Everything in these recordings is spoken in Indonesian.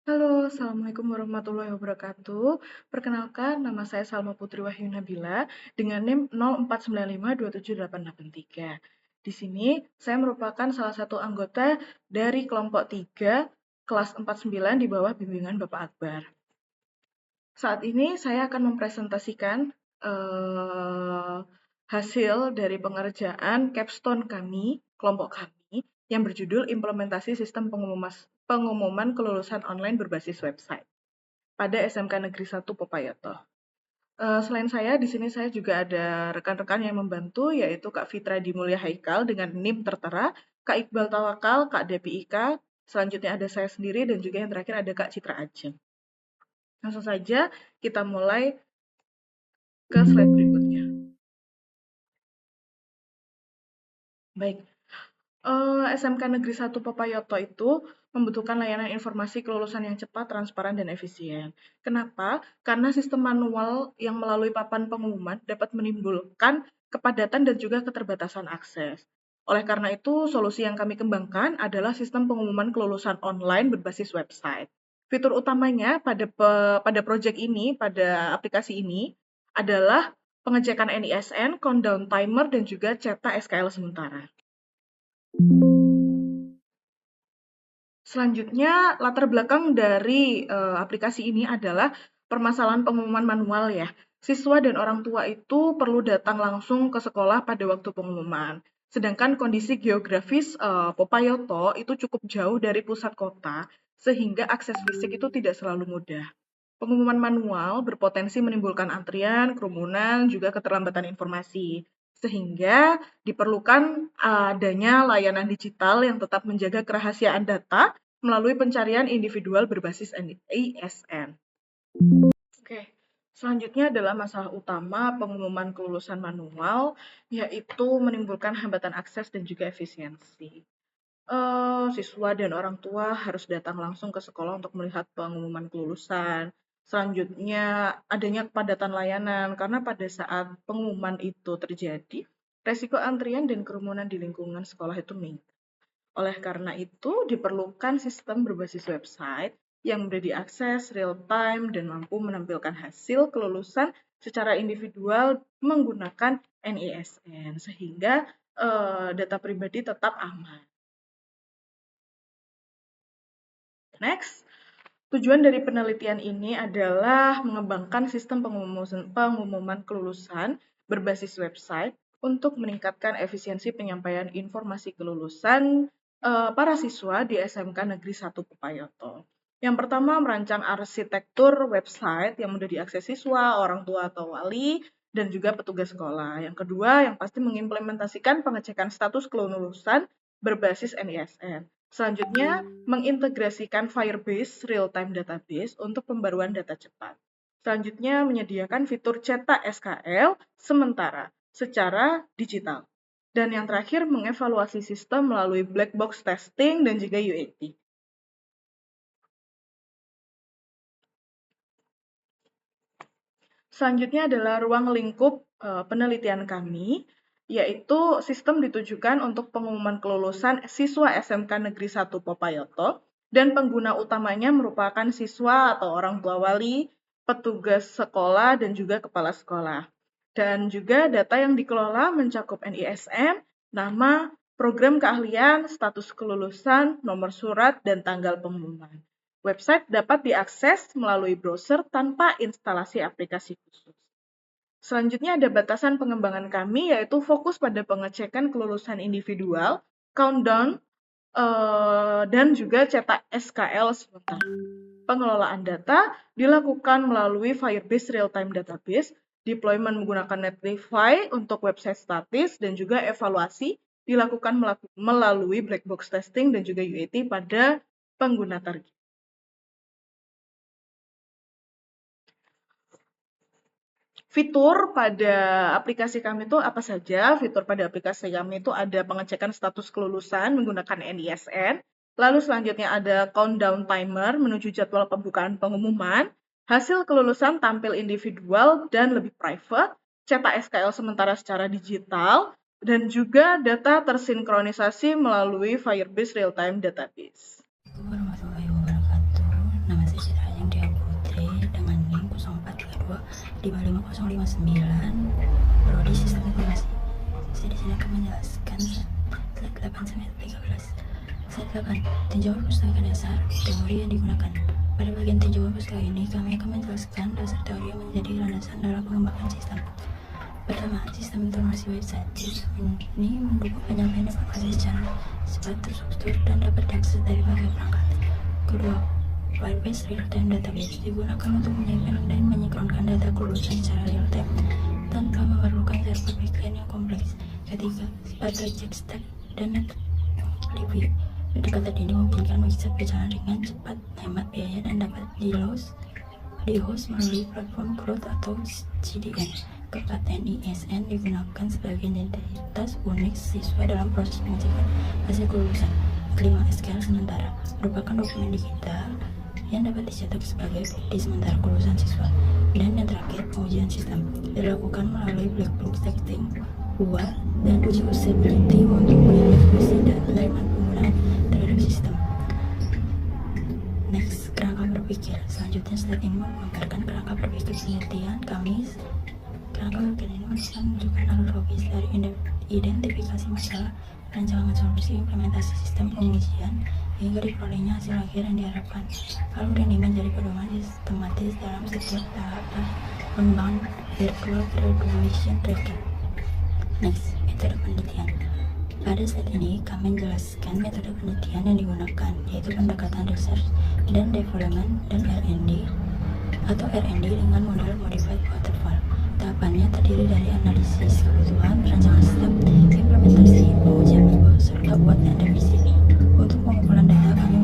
Halo, Assalamualaikum warahmatullahi wabarakatuh. Perkenalkan, nama saya Salma Putri Wahyu Nabila dengan NIM 0495278883. Di sini, saya merupakan salah satu anggota dari kelompok 3, kelas 49 di bawah bimbingan Bapak Akbar. Saat ini, saya akan mempresentasikan hasil dari pengerjaan capstone kami, kelompok kami, yang berjudul Implementasi Sistem Pengumuman Kelulusan Online Berbasis Website pada SMK Negeri 1 Popayoto. Selain saya, di sini saya juga ada rekan-rekan yang membantu, yaitu Kak Fitra Dimulya Haikal dengan NIM tertera, Kak Iqbal Tawakal, Kak Depi Ika, selanjutnya ada saya sendiri, dan juga yang terakhir ada Kak Citra Ajeng. Langsung saja kita mulai ke slide berikutnya. Baik, SMK Negeri 1 Papayoto itu membutuhkan layanan informasi kelulusan yang cepat, transparan, dan efisien. Kenapa? Karena sistem manual yang melalui papan pengumuman dapat menimbulkan kepadatan dan juga keterbatasan akses. Oleh karena itu, solusi yang kami kembangkan adalah sistem pengumuman kelulusan online berbasis website. Fitur utamanya pada proyek ini, pada aplikasi ini, adalah pengecekan NISN, countdown timer, dan juga cetak SKL sementara. Selanjutnya, latar belakang dari aplikasi ini adalah permasalahan pengumuman manual ya. Siswa dan orang tua itu perlu datang langsung ke sekolah pada waktu pengumuman. Sedangkan kondisi geografis Popayoto itu cukup jauh dari pusat kota, sehingga akses fisik itu tidak selalu mudah. Pengumuman manual berpotensi menimbulkan antrian, kerumunan, juga keterlambatan informasi. Sehingga diperlukan adanya layanan digital yang tetap menjaga kerahasiaan data melalui pencarian individual berbasis ISN. Oke, selanjutnya adalah masalah utama pengumuman kelulusan manual, yaitu menimbulkan hambatan akses dan juga efisiensi. Siswa dan orang tua harus datang langsung ke sekolah untuk melihat pengumuman kelulusan. Selanjutnya, adanya kepadatan layanan, karena pada saat pengumuman itu terjadi, resiko antrian dan kerumunan di lingkungan sekolah itu meningkat. Oleh karena itu, diperlukan sistem berbasis website yang mudah diakses, real-time, dan mampu menampilkan hasil kelulusan secara individual menggunakan NISN, sehingga data pribadi tetap aman. Next, tujuan dari penelitian ini adalah mengembangkan sistem pengumuman kelulusan berbasis website untuk meningkatkan efisiensi penyampaian informasi kelulusan para siswa di SMK Negeri 1 Popayoto. Yang pertama, merancang arsitektur website yang mudah diakses siswa, orang tua atau wali, dan juga petugas sekolah. Yang kedua, yang pasti mengimplementasikan pengecekan status kelulusan berbasis NISN. Selanjutnya, mengintegrasikan Firebase real-time database untuk pembaruan data cepat. Selanjutnya, menyediakan fitur cetak SKL sementara secara digital. Dan yang terakhir, mengevaluasi sistem melalui black box testing dan juga UAT. Selanjutnya adalah ruang lingkup penelitian kami, yaitu sistem ditujukan untuk pengumuman kelulusan siswa SMK Negeri 1 Popayoto, dan pengguna utamanya merupakan siswa atau orang tua wali, petugas sekolah, dan juga kepala sekolah. Dan juga data yang dikelola mencakup NISN, nama, program keahlian, status kelulusan, nomor surat, dan tanggal pengumuman. Website dapat diakses melalui browser tanpa instalasi aplikasi khusus. Selanjutnya ada batasan pengembangan kami, yaitu fokus pada pengecekan kelulusan individual, countdown, dan juga cetak SKL sementara. Pengelolaan data dilakukan melalui Firebase Real-Time Database, deployment menggunakan Netlify untuk website statis, dan juga evaluasi dilakukan melalui black box testing dan juga UAT pada pengguna target. Fitur pada aplikasi kami itu apa saja? Fitur pada aplikasi kami itu ada pengecekan status kelulusan menggunakan NISN, lalu selanjutnya ada countdown timer menuju jadwal pembukaan pengumuman, hasil kelulusan tampil individual dan lebih private, cetak SKL sementara secara digital, dan juga data tersinkronisasi melalui Firebase Real-Time Database. Assalamualaikum warahmatullahi wabarakatuh. Nama 55059 Prodi Sistem Informasi. Saya di sini akan menjelaskan slide 8 sampai 13. Slide 8, tinjauan pustaka dasar, teori yang digunakan. Pada bagian tinjauan pustaka ini, kami akan menjelaskan dasar teori yang menjadi landasan dalam pengembangan sistem. Pertama, sistem informasi website. Sistem ini mendukung penyampaian informasi secara cepat, terstruktur, dan dapat diakses dari berbagai perangkat. Kedua, Firebase Real-Time Database digunakan untuk menyimpan dan menyinkronkan data kelulusan secara real-time tanpa memerlukan server backend yang kompleks. Ketiga, sebagai Jamstack dan NetLib. Pendekatan ini memungkinkan website berjalan dengan cepat, hemat biaya, dan dapat di-host melalui platform cloud atau CDN. Keempat, NISN digunakan sebagai identitas unik siswa dalam proses pengecekan hasil kelulusan. Kelima, SQL sementara merupakan dokumen digital yang dapat dicetak sebagai bukti sementara kelulusan siswa. Dan yang terakhir, pengujian sistem dilakukan melalui black box testing, UAT, dan uji usability untuk menilai fungsi dan elemen penggunaan terhadap sistem. Next, kerangka berpikir. Selanjutnya, slide ini menggambarkan kerangka berpikir penelitian kami. Kerangka berpikir ini menunjukkan alur logis dari identifikasi masalah, rancangan solusi, implementasi sistem, pengujian, hingga diperolehnya hasil akhir yang diharapkan. Alur ini menjadi pedoman sistematis dalam setiap tahapan pengembangan virtual graduation tracking. Next, metode penelitian. Pada slide ini, kami menjelaskan metode penelitian yang digunakan, yaitu pendekatan research dan development dan R&D atau R&D dengan model modified waterfall. Tahapannya terdiri dari analisis kebutuhan, perancangan sistem, implementasi, pengujian minggu, serta UAT dan revisi. Untuk pengumpulan data, kami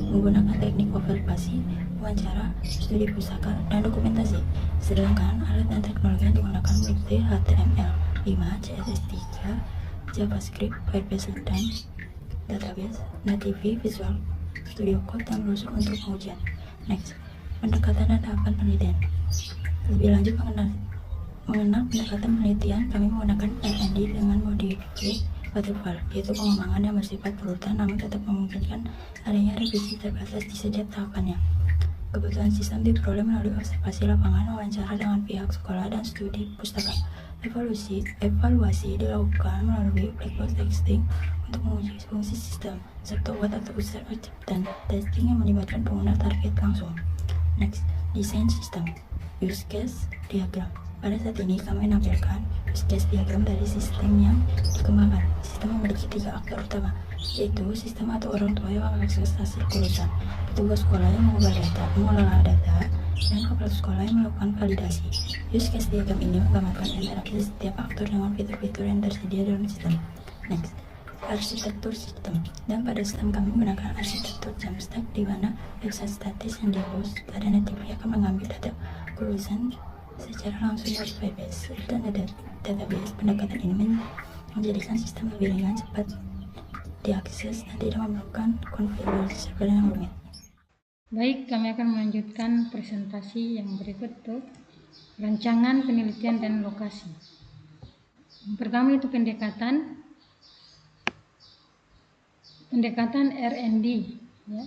menggunakan teknik observasi, wawancara, studi pustaka, dan dokumentasi. Sedangkan alat dan teknologi yang digunakan meliputi HTML5, CSS3, JavaScript, Firebase Real-Time Database, Native, Visual Studio Code, dan Browser untuk pengujian. Next, pendekatan dan tahapan penelitian. Lebih lanjut mengenal pendekatan penelitian, kami menggunakan R&D dengan modified waterfall, yaitu pengembangan yang bersifat berurutan namun tetap memungkinkan adanya revisi terbatas di setiap tahapannya. Kebutuhan sistem diperoleh melalui observasi lapangan, wawancara dengan pihak sekolah, dan studi pustaka. Evaluasi dilakukan melalui black box testing untuk menguji fungsi sistem, serta UAT atau user acceptance testing yang melibatkan pengguna target langsung. Next, desain sistem. Use case diagram. Pada saat ini kami menampilkan use case diagram dari sistem yang dikembangkan. Sistem memiliki 3 aktor utama, yaitu sistem atau orang tua yang mengakses hasil kelulusan, petugas sekolah yang mengolah data, dan kepala sekolah yang melakukan validasi. Use case diagram ini menggambarkan interaksi setiap aktor dengan fitur-fitur yang tersedia dalam sistem. Next, arsitektur sistem. Dan pada sistem kami menggunakan arsitektur Jamstack, di mana website statis yang di-host pada Native akan mengambil data kelulusan secara langsung dari Firebase dan database. Pendekatan ini menjadikan sistem lebih ringan, cepat diakses, dan tidak memerlukan konfigurasi server yang rumit. Baik, kami akan melanjutkan presentasi yang berikut tuh, rancangan penelitian dan lokasi. Yang pertama itu pendekatan R&D, ya.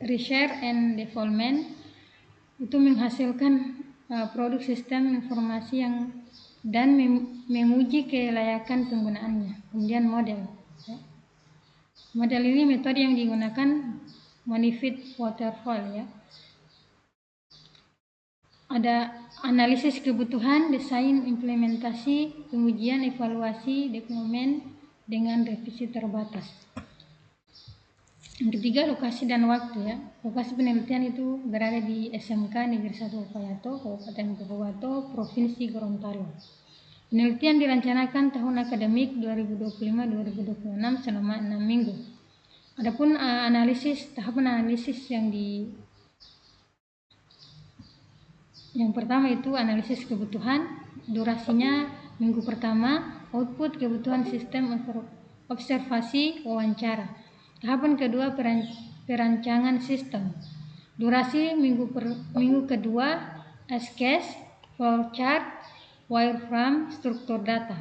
Research and Development itu menghasilkan produk sistem informasi dan menguji kelayakan penggunaannya. Kemudian model, ya. Model ini metode yang digunakan modified waterfall, ya. Ada analisis kebutuhan, desain, implementasi, pengujian, evaluasi, deployment dengan revisi terbatas. Yang ketiga, lokasi dan waktu, ya. Lokasi penelitian itu berada di SMK Negeri 1 Upayato, Kabupaten Kabupaten, Provinsi Gorontalo. Penelitian direncanakan tahun akademik 2025-2026 selama 6 minggu. Adapun tahapan analisis yang pertama itu analisis kebutuhan, durasinya minggu pertama, output kebutuhan sistem observasi, wawancara. Tahapan kedua, perancangan sistem. Durasi minggu kedua, use case, flowchart, wireframe, struktur data.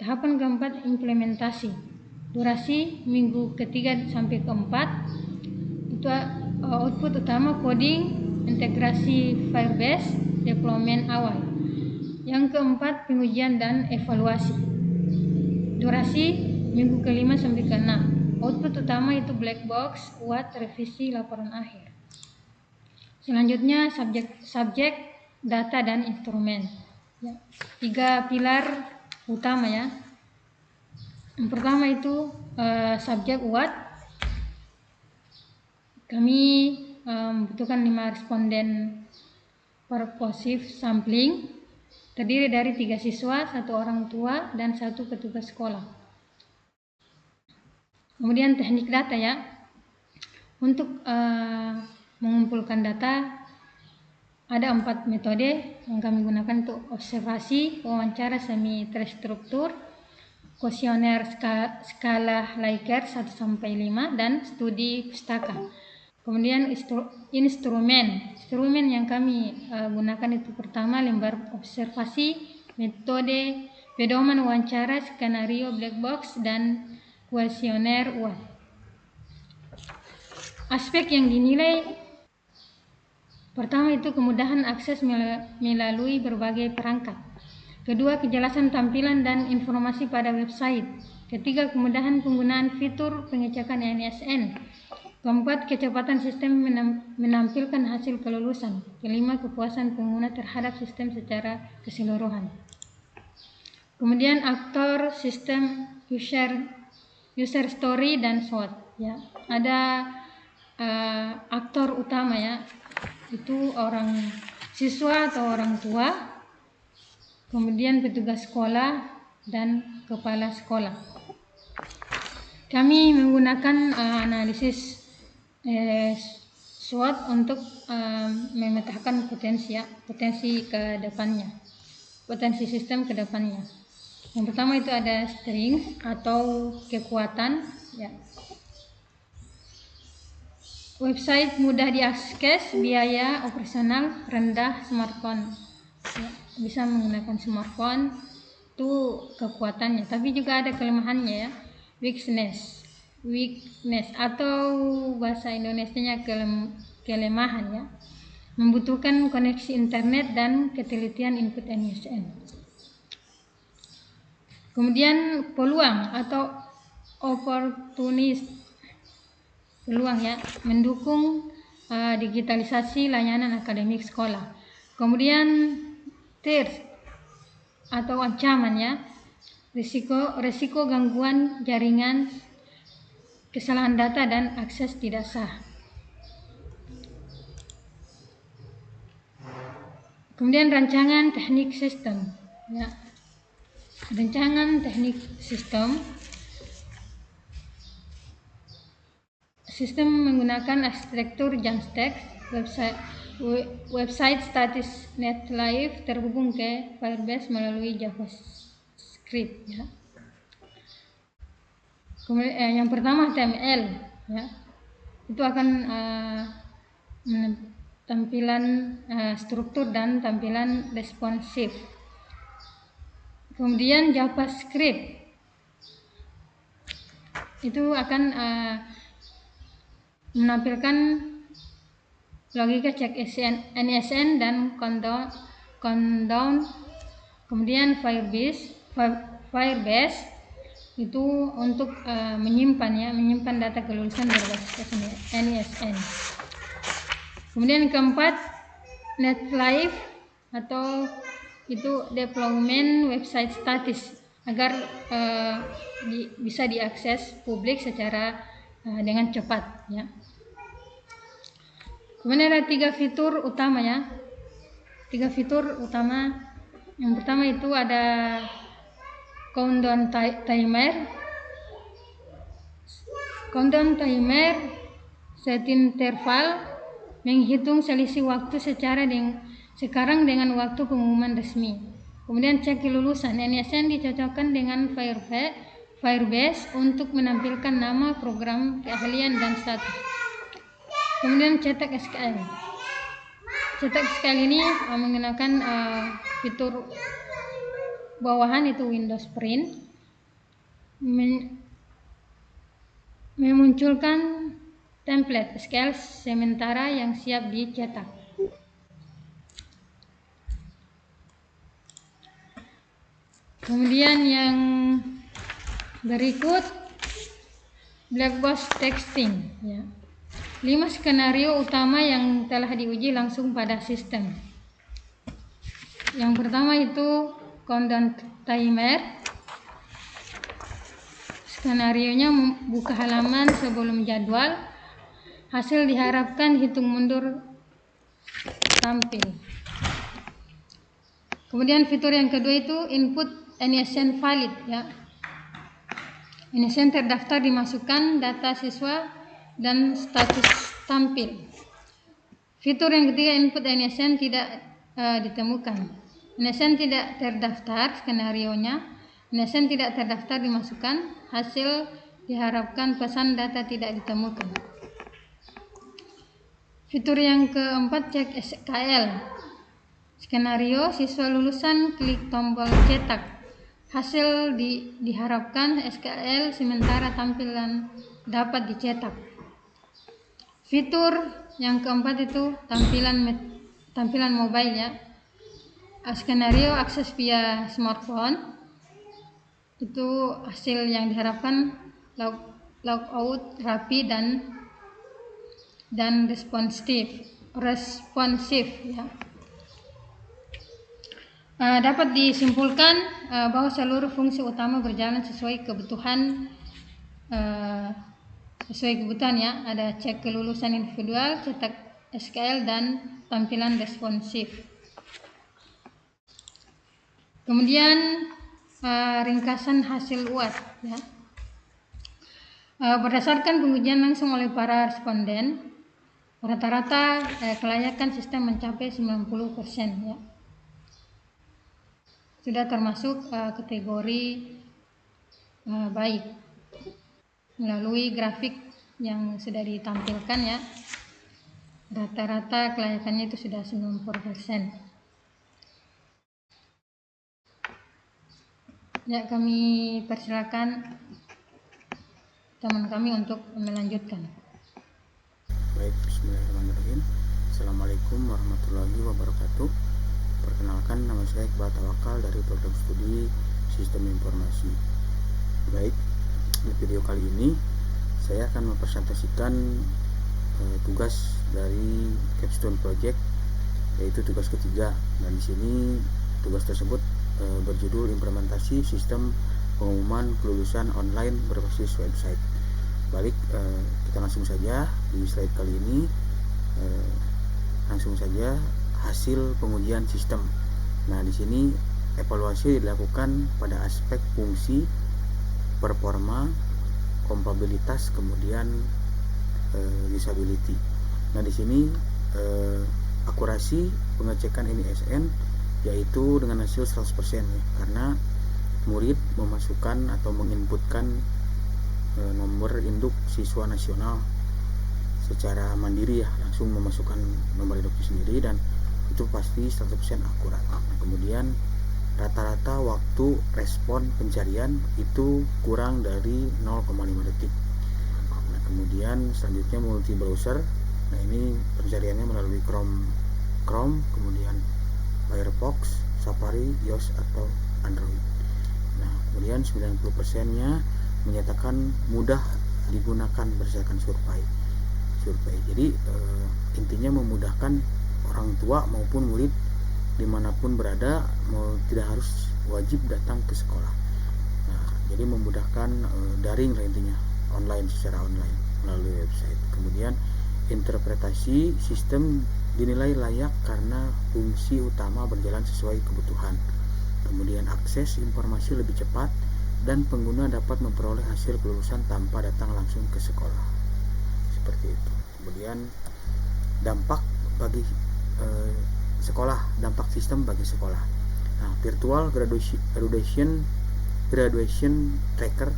Tahapan keempat, implementasi. Durasi minggu ketiga sampai keempat, itu output utama, coding, integrasi Firebase, deployment awal. Yang keempat, pengujian dan evaluasi. Durasi minggu ke-5 sampai ke-6. Output utama itu black box, UAT, revisi, laporan akhir. Selanjutnya subjek, data dan instrumen. Ya, 3 pilar utama ya. Yang pertama itu subjek UAT. Kami membutuhkan 5 responden purposive sampling, terdiri dari 3 siswa, 1 orang tua, dan 1 petugas sekolah. Kemudian teknik data ya. Untuk mengumpulkan data ada 4 metode yang kami gunakan untuk observasi, wawancara semi terstruktur, kuesioner skala Likert 1-5, dan studi pustaka. Kemudian instrumen yang kami gunakan itu pertama lembar observasi, metode pedoman wawancara, skenario black box, dan kuesioner UAT. Aspek yang dinilai pertama itu kemudahan akses melalui berbagai perangkat. Kedua, kejelasan tampilan dan informasi pada website. Ketiga, kemudahan penggunaan fitur pengecekan NISN. Keempat, kecepatan sistem menampilkan hasil kelulusan. Kelima, kepuasan pengguna terhadap sistem secara keseluruhan. Kemudian aktor sistem user story dan SWOT ya. Ada aktor utama ya, itu orang siswa atau orang tua, kemudian petugas sekolah dan kepala sekolah. Kami menggunakan analisis SWOT untuk memetakan potensi ke depannya, potensi sistem ke depannya. Yang pertama itu ada strength atau kekuatan ya. Website mudah diakses, biaya operasional rendah, smartphone ya, bisa menggunakan smartphone, itu kekuatannya. Tapi juga ada kelemahannya ya. Weakness atau bahasa Indonesianya kelemahan ya, membutuhkan koneksi internet dan ketelitian input NISN. Kemudian peluang atau peluang ya, mendukung digitalisasi layanan akademik sekolah. Kemudian threat atau ancaman ya, risiko gangguan jaringan, kesalahan data, dan akses tidak sah. Kemudian rancangan teknik sistem ya. Rancangan teknik sistem menggunakan arsitektur Jamstack. Website statis NetLive terhubung ke Firebase melalui JavaScript ya. Kemudian yang pertama HTML ya, itu akan tampilan struktur dan tampilan responsif. Kemudian JavaScript itu akan menampilkan logika cek NISN dan countdown. Kemudian Firebase itu untuk menyimpan data kelulusan berbasis NISN. Kemudian keempat, NetLive atau itu deployment website statis agar bisa diakses publik secara dengan cepat ya. Kemudian ada 3 fitur utama ya. 3 fitur utama. Yang pertama itu ada countdown timer. Countdown timer set interval menghitung selisih waktu sekarang dengan waktu pengumuman resmi. Kemudian cek kelulusan NISN dicocokkan dengan Firebase untuk menampilkan nama, program, keahlian, dan status. Kemudian cetak SKL. Cetak SKL ini menggunakan fitur bawahan itu Windows Print, memunculkan template SKL sementara yang siap dicetak. Kemudian yang berikut black box texting, ya. 5 skenario utama yang telah diuji langsung pada sistem. Yang pertama itu countdown timer. Skenarionya buka halaman sebelum jadwal. Hasil diharapkan hitung mundur tampil. Kemudian fitur yang kedua itu input NSN valid, ya. NSN terdaftar dimasukkan data siswa dan status tampil. Fitur yang ketiga input NSN tidak ditemukan. NSN tidak terdaftar skenarionya. NSN tidak terdaftar dimasukkan. Hasil diharapkan pesan data tidak ditemukan. Fitur yang keempat cek SKL. Skenario siswa lulusan klik tombol cetak. Hasil diharapkan SKL sementara tampilan dapat dicetak. Fitur yang keempat itu tampilan mobile, ya. Skenario akses via smartphone. Itu hasil yang diharapkan logout rapi dan responsif, ya. Dapat disimpulkan bahwa seluruh fungsi utama berjalan sesuai kebutuhan, ya. Ada cek kelulusan individual, cetak SKL, dan tampilan responsif. Kemudian ringkasan hasil UAS, ya. Berdasarkan pengujian langsung oleh para responden, rata-rata kelayakan sistem mencapai 90%, ya. Sudah termasuk kategori baik melalui grafik yang sudah ditampilkan, ya. Rata-rata kelayakannya itu sudah 90%. Ya, kami persilakan teman kami untuk melanjutkan. Baik, bismillahirrahmanirrahim. Assalamualaikum warahmatullahi wabarakatuh. Perkenalkan, nama saya Iqbal Tawakal dari program studi Sistem Informasi. Baik, di video kali ini saya akan mempresentasikan tugas dari Capstone Project, yaitu tugas ketiga. Dan di sini tugas tersebut berjudul implementasi sistem pengumuman kelulusan online berbasis website. Balik, kita langsung saja di slide kali ini. Langsung saja hasil pengujian sistem. Nah, di sini evaluasi dilakukan pada aspek fungsi, performa, kompabilitas, kemudian usability. Nah, di sini akurasi pengecekan NSN yaitu dengan hasil 100%, ya, karena murid memasukkan atau menginputkan nomor induk siswa nasional secara mandiri, ya, langsung memasukkan nomor induknya sendiri, dan itu pasti 100% akurat. Nah, kemudian rata-rata waktu respon pencarian itu kurang dari 0,5 detik. Nah, kemudian selanjutnya multi browser. Nah, ini pencariannya melalui Chrome, kemudian Firefox, Safari, iOS atau Android. Nah, kemudian 90%-nya menyatakan mudah digunakan berdasarkan survei. Jadi intinya memudahkan orang tua maupun murid dimanapun berada, tidak harus wajib datang ke sekolah. Nah, jadi memudahkan daring lah intinya, secara online melalui website. Kemudian interpretasi sistem dinilai layak karena fungsi utama berjalan sesuai kebutuhan. Kemudian akses informasi lebih cepat dan pengguna dapat memperoleh hasil kelulusan tanpa datang langsung ke sekolah. Seperti itu. Kemudian dampak bagi sekolah, dampak sistem bagi sekolah. Nah, virtual graduation tracker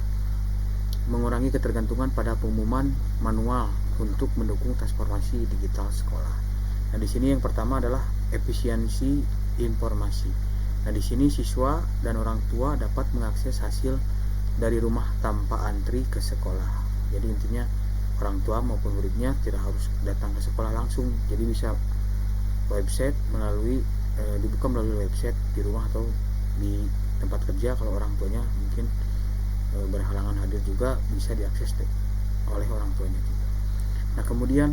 mengurangi ketergantungan pada pengumuman manual untuk mendukung transformasi digital sekolah. Nah, di sini yang pertama adalah efisiensi informasi. Nah, di sini siswa dan orang tua dapat mengakses hasil dari rumah tanpa antri ke sekolah. Jadi intinya orang tua maupun muridnya tidak harus datang ke sekolah langsung. Jadi bisa website dibuka melalui website di rumah atau di tempat kerja kalau orang tuanya mungkin berhalangan hadir juga bisa diakses oleh orang tuanya juga. Nah kemudian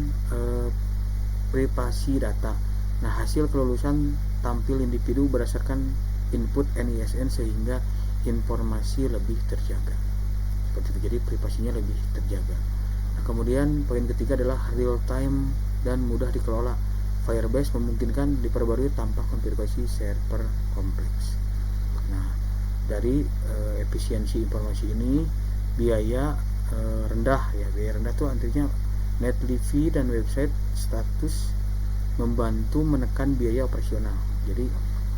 privasi data. Nah hasil kelulusan tampil individu berdasarkan input NISN sehingga informasi lebih terjaga. Seperti itu, jadi privasinya lebih terjaga. Nah kemudian poin ketiga adalah real time dan mudah dikelola. Firebase memungkinkan diperbarui tanpa konfigurasi server kompleks. Nah dari efisiensi informasi ini biaya rendah ya, biaya rendah itu artinya NetLivi dan website status membantu menekan biaya operasional, jadi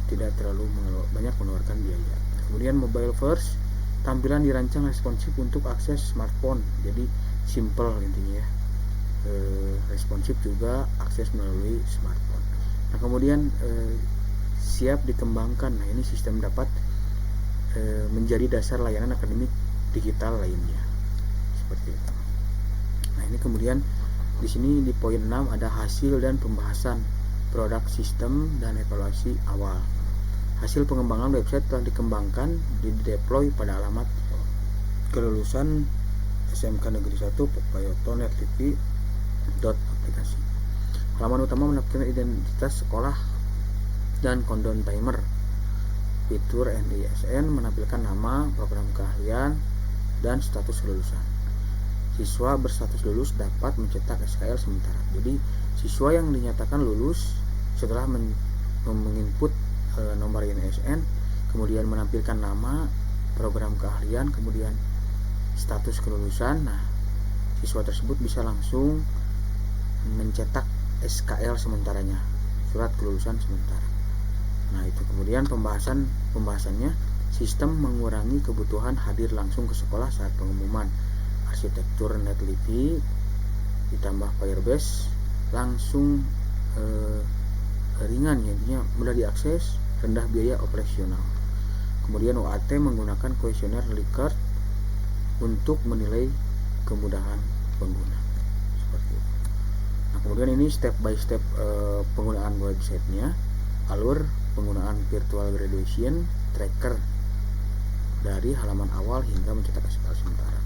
tidak terlalu banyak mengeluarkan biaya. Kemudian mobile first, tampilan dirancang responsif untuk akses smartphone, jadi simple intinya ya, responsif juga akses melalui smartphone. Nah kemudian siap dikembangkan. Nah ini sistem dapat menjadi dasar layanan akademik digital lainnya, seperti itu. Nah ini kemudian di sini di poin 6 ada hasil dan pembahasan produk sistem dan evaluasi awal. Hasil pengembangan website telah dikembangkan dideploy pada alamat kelulusan SMK Negeri 1 Payoto netlivi.aplikasi. Halaman utama menampilkan identitas sekolah dan countdown timer. Fitur NISN menampilkan nama, program keahlian, dan status kelulusan. Siswa berstatus lulus dapat mencetak SKL sementara. Jadi siswa yang dinyatakan lulus setelah menginput nomor NISN, kemudian menampilkan nama, program keahlian, kemudian status kelulusan. Nah, siswa tersebut bisa langsung mencetak SKL sementaranya, surat kelulusan sementara. Nah itu kemudian pembahasannya, sistem mengurangi kebutuhan hadir langsung ke sekolah saat pengumuman. Arsitektur NetLivi ditambah Firebase langsung ringan ya, intinya mudah diakses, rendah biaya operasional. Kemudian OAT menggunakan kuesioner Likert untuk menilai kemudahan pengguna, seperti itu. Nah kemudian ini step by step penggunaan websitenya, alur penggunaan virtual graduation tracker dari halaman awal hingga mencetak SKL sementara.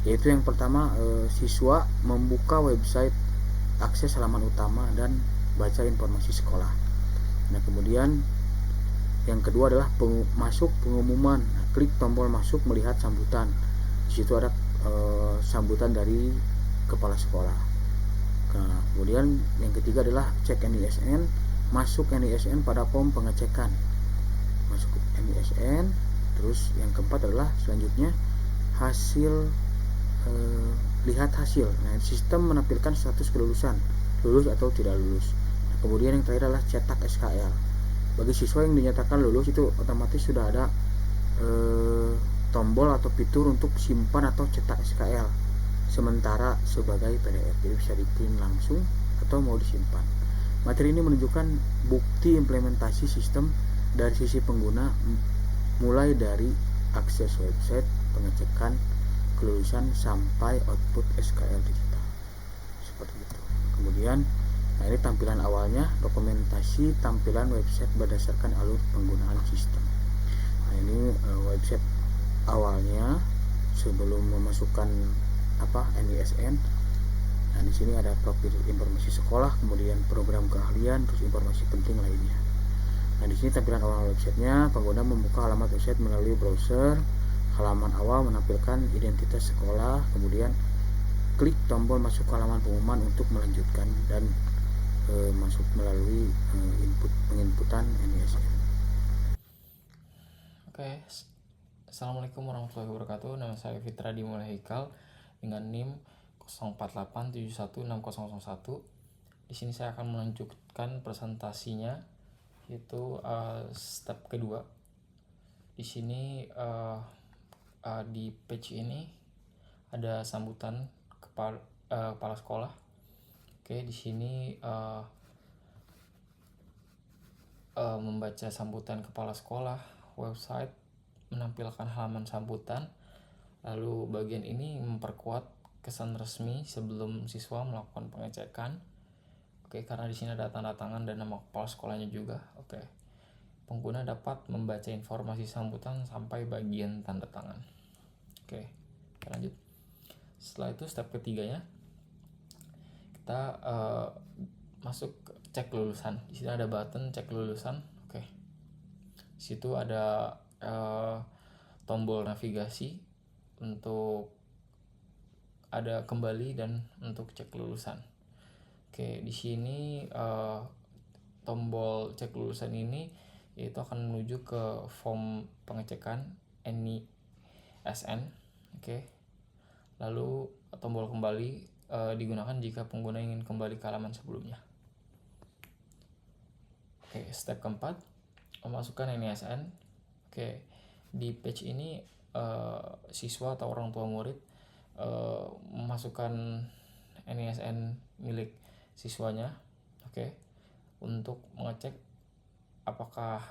Yaitu yang pertama, siswa membuka website, akses halaman utama dan baca informasi sekolah. Nah kemudian yang kedua adalah masuk pengumuman. Nah, klik tombol masuk melihat sambutan. Di situ ada sambutan dari kepala sekolah. Nah, kemudian yang ketiga adalah cek NISN, masuk NISN pada form pengecekan, masuk NISN. Terus yang keempat adalah selanjutnya hasil, lihat hasil. Nah sistem menampilkan status kelulusan, lulus atau tidak lulus. Nah, kemudian yang terakhir adalah cetak SKL. Bagi siswa yang dinyatakan lulus itu otomatis sudah ada tombol atau fitur untuk simpan atau cetak SKL sementara sebagai PDF, jadi bisa di-print langsung atau mau disimpan. Materi ini menunjukkan bukti implementasi sistem dari sisi pengguna, mulai dari akses website, pengecekan kelulusan sampai output SKL digital, seperti itu. Kemudian nah ini tampilan awalnya, dokumentasi tampilan website berdasarkan alur penggunaan sistem. Nah ini website awalnya sebelum memasukkan NISN. Nah di sini ada profil informasi sekolah, kemudian program keahlian, terus informasi penting lainnya. Nah di sini tampilan awal websitenya, pengguna membuka alamat website melalui browser. Halaman awal menampilkan identitas sekolah, kemudian klik tombol masuk ke halaman pengumuman untuk melanjutkan dan masuk melalui penginputan NISN. Oke, Assalamualaikum warahmatullahi wabarakatuh. Nama saya Fitra Dimulai Hikal dengan NIM 08871601. Di sini saya akan melanjutkan presentasinya, yaitu step kedua. Di sini di page ini ada sambutan kepala sekolah. Oke, di sini membaca sambutan kepala sekolah, website menampilkan halaman sambutan. Lalu bagian ini memperkuat kesan resmi sebelum siswa melakukan pengecekan. Oke, karena di sini ada tanda tangan dan nama kepala sekolahnya juga. Oke. pengguna dapat membaca informasi sambutan sampai bagian tanda tangan. Oke, kita lanjut. Setelah itu step ketiganya, kita masuk ke cek kelulusan. Di sini ada button cek kelulusan. Oke, di situ ada tombol navigasi untuk ada kembali dan untuk cek kelulusan. Oke, di sini tombol cek kelulusan ini itu akan menuju ke form pengecekan NISN. Oke. Lalu tombol kembali digunakan jika pengguna ingin kembali ke halaman sebelumnya. Oke, step keempat, memasukkan NISN. Oke, di page ini siswa atau orang tua murid memasukkan NISN milik siswanya. Oke, untuk mengecek apakah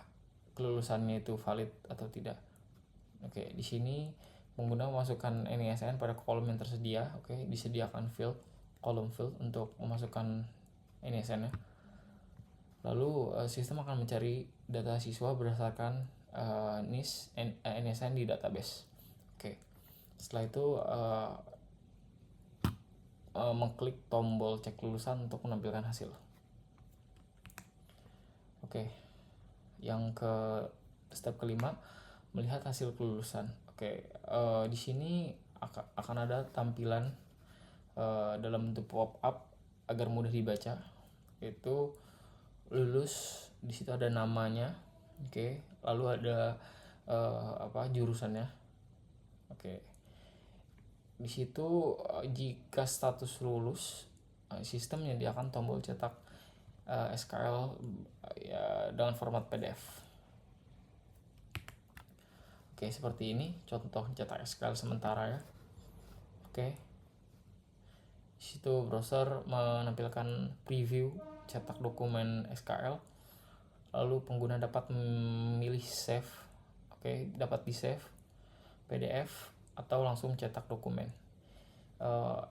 kelulusannya itu valid atau tidak. Oke, di sini pengguna memasukkan NISN pada kolom yang tersedia. Oke, disediakan kolom field untuk memasukkan NISN-nya. Lalu sistem akan mencari data siswa berdasarkan NISN di database. Oke, setelah itu mengklik tombol cek kelulusan untuk menampilkan hasil. Oke, yang ke step kelima, melihat hasil kelulusan. Oke, di sini akan ada tampilan dalam bentuk pop-up agar mudah dibaca. Itu lulus, di situ ada namanya. Oke, lalu ada jurusannya. Oke, di situ jika status lulus, sistem menyediakan tombol cetak SKL dengan format PDF. Oke, seperti ini contoh cetak SKL sementara ya. Oke, di situ browser menampilkan preview cetak dokumen SKL. Lalu pengguna dapat memilih save. Oke, dapat di save PDF atau langsung cetak dokumen.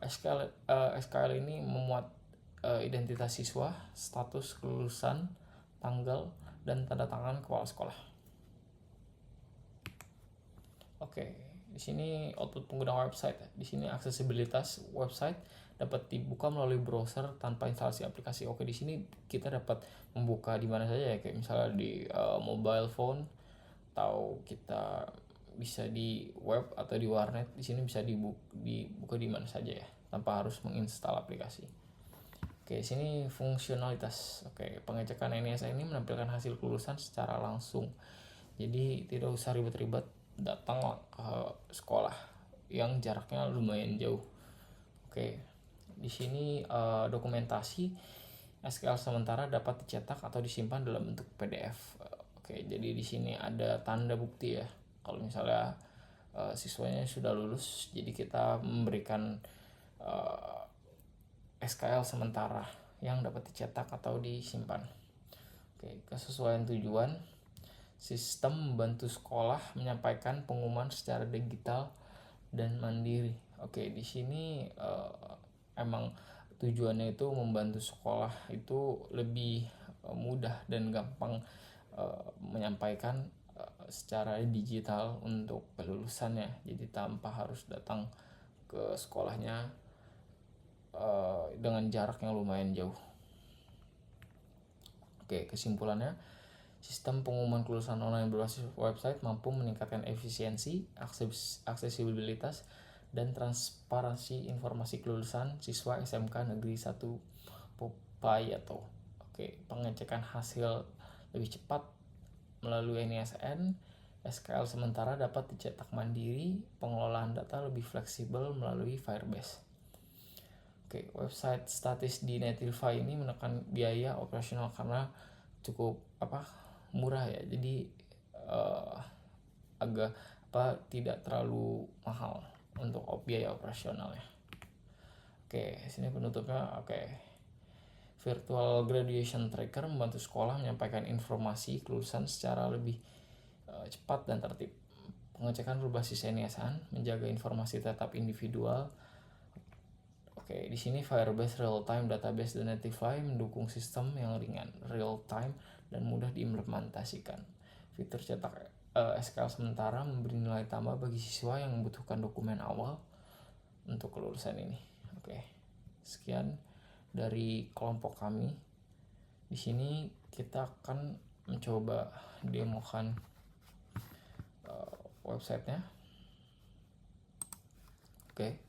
SKL ini memuat identitas siswa, status kelulusan, tanggal, dan tanda tangan kepala sekolah. Oke, di sini output pengguna website. Di sini aksesibilitas website dapat dibuka melalui browser tanpa instalasi aplikasi. Oke, di sini kita dapat membuka di mana saja ya, kayak misalnya di mobile phone, atau kita bisa di web atau di warnet. Di sini bisa dibuka di mana saja ya, tanpa harus menginstal aplikasi. Oke, sini fungsionalitas. Oke, pengecekan NISN ini menampilkan hasil kelulusan secara langsung. Jadi tidak usah ribet-ribet datang ke sekolah yang jaraknya lumayan jauh. Oke, di sini dokumentasi SKL sementara dapat dicetak atau disimpan dalam bentuk PDF. Oke, jadi di sini ada tanda bukti ya. Kalau misalnya siswanya sudah lulus, jadi kita memberikan SKL sementara yang dapat dicetak atau disimpan. Oke, kesesuaian tujuan. Sistem membantu sekolah menyampaikan pengumuman secara digital dan mandiri. Oke, di sini emang tujuannya itu membantu sekolah itu lebih mudah dan gampang menyampaikan secara digital untuk kelulusannya. Jadi tanpa harus datang ke sekolahnya dengan jarak yang lumayan jauh. Oke, kesimpulannya, sistem pengumuman kelulusan online berbasis website mampu meningkatkan efisiensi, aksesibilitas, dan transparansi informasi kelulusan siswa SMK Negeri 1 Popayato. Oke, pengecekan hasil lebih cepat melalui NISN, SKL sementara dapat dicetak mandiri, pengelolaan data lebih fleksibel melalui Firebase. Oke, website statis di Netlify ini menekan biaya operasional karena cukup murah ya. Jadi agak tidak terlalu mahal untuk biaya operasionalnya. Oke, sini penutupnya. Oke, virtual graduation tracker membantu sekolah menyampaikan informasi kelulusan secara lebih cepat dan tertib. Pengecekan berbasis NISN menjaga informasi tetap individual. Oke, di sini Firebase Real-Time Database dan Netlify mendukung sistem yang ringan, real-time, dan mudah diimplementasikan. Fitur cetak SQL sementara memberi nilai tambah bagi siswa yang membutuhkan dokumen awal untuk kelulusan ini. Oke, sekian dari kelompok kami. Di sini kita akan mencoba demokan websitenya. Oke,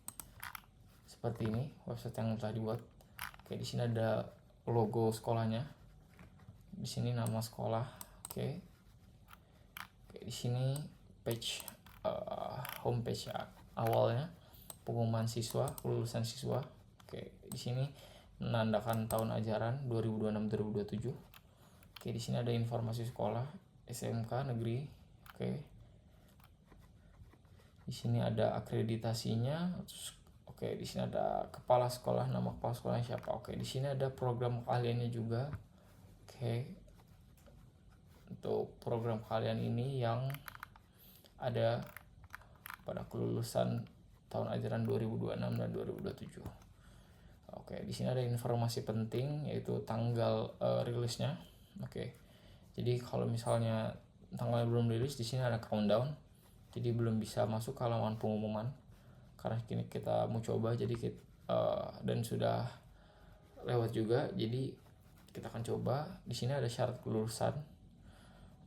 seperti ini website yang telah dibuat. Oke, di sini ada logo sekolahnya. Di sini nama sekolah. Oke, di sini page homepage awalnya, pengumuman siswa, kelulusan siswa. Oke, di sini menandakan tahun ajaran 2026-2027. Oke, di sini ada informasi sekolah SMK negeri. Oke, di sini ada akreditasinya. Oke, di sini ada kepala sekolah, nama kepala sekolahnya siapa. Oke, di sini ada program keahliannya juga. Oke, untuk program keahlian ini yang ada pada kelulusan tahun ajaran 2026 dan 2027. Oke, di sini ada informasi penting yaitu tanggal rilisnya. Oke, jadi kalau misalnya tanggalnya belum rilis, di sini ada countdown, jadi belum bisa masuk ke halaman pengumuman. Karena kini kita mau coba, jadi dan sudah lewat juga, jadi kita akan coba. Di sini ada syarat kelulusan,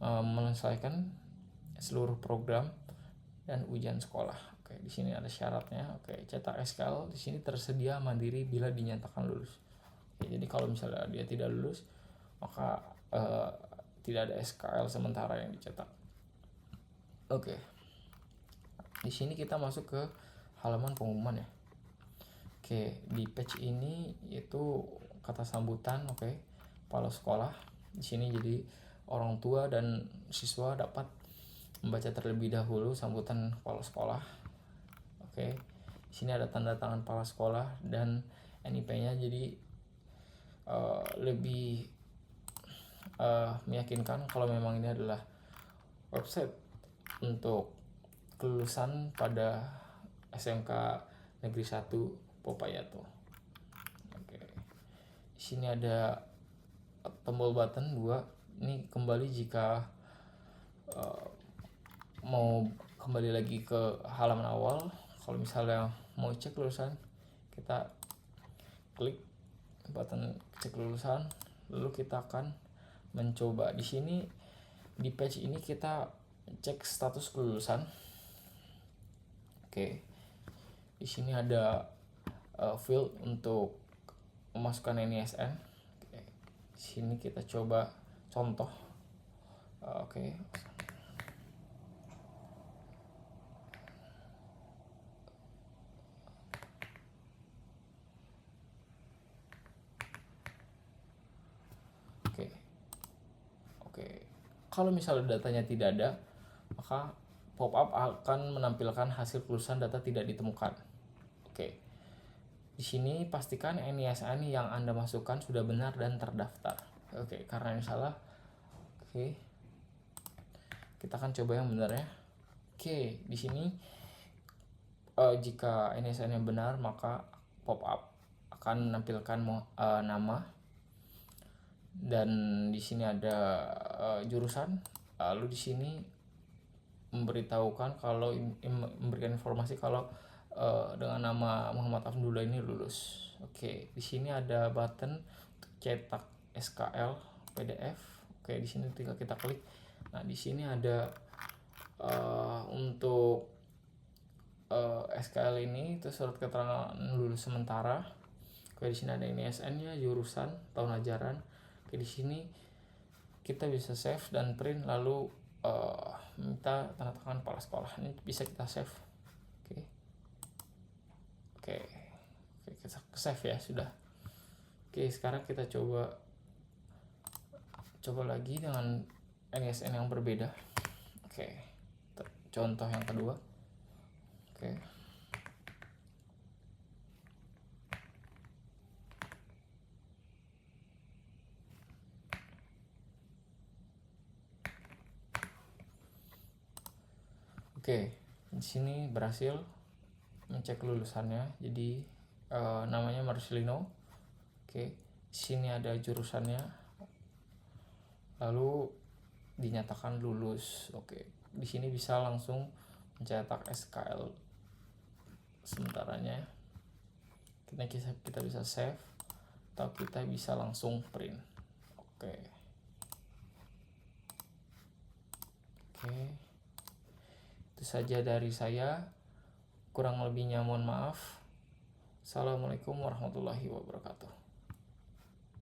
menyelesaikan seluruh program dan ujian sekolah. Oke, di sini ada syaratnya. Oke, cetak SQL di sini tersedia mandiri bila dinyatakan lulus. Oke, jadi kalau misalnya dia tidak lulus, maka tidak ada SQL sementara yang dicetak. Oke, di sini kita masuk ke halaman pengumuman ya. Oke, di page ini itu kata sambutan. Oke, kepala sekolah. Di sini jadi orang tua dan siswa dapat membaca terlebih dahulu sambutan kepala sekolah. Oke, di sini ada tanda tangan kepala sekolah dan NIP-nya, jadi lebih meyakinkan kalau memang ini adalah website untuk kelulusan pada SMK Negeri 1 Popayato. Oke, di sini ada tombol button 2. Ini kembali jika mau kembali lagi ke halaman awal. Kalau misalnya mau cek kelulusan, kita klik button cek kelulusan, lalu kita akan mencoba. Di sini di page ini kita cek status kelulusan. Oke, di sini ada field untuk memasukkan NISN. Oke, di sini kita coba contoh. Oke, kalau misalnya datanya tidak ada, maka pop-up akan menampilkan hasil kelulusan data tidak ditemukan. Oke, di sini pastikan NISN yang Anda masukkan sudah benar dan terdaftar. Oke, karena ini salah. Oke, kita akan coba yang benar ya. Oke, di sini jika NISN yang benar, maka pop-up akan menampilkan nama. Dan di sini ada jurusan. Lalu di sini memberitahukan kalau memberikan informasi kalau dengan nama Muhammad Abdullah ini lulus. Oke, di sini ada button untuk cetak SQL PDF. Oke, di sini tinggal kita klik. Nah, di sini ada untuk SQL ini itu surat keterangan lulus sementara. Oke, di sini ada NISN-nya, jurusan, tahun ajaran. Oke, di sini kita bisa save dan print, lalu minta tanda tangan kepala sekolah. Ini bisa kita save. Oke, kita save ya, sudah. Oke, sekarang kita coba lagi dengan NISN yang berbeda. Oke, contoh yang kedua. Oke, di sini berhasil mencek lulusannya. Jadi namanya Marcelino. Oke, sini ada jurusannya, lalu dinyatakan lulus. Oke, di sini bisa langsung mencetak SKL sementaranya. Kita bisa save atau kita bisa langsung print. Oke, itu saja dari saya. Kurang lebihnya mohon maaf. Assalamualaikum warahmatullahi wabarakatuh.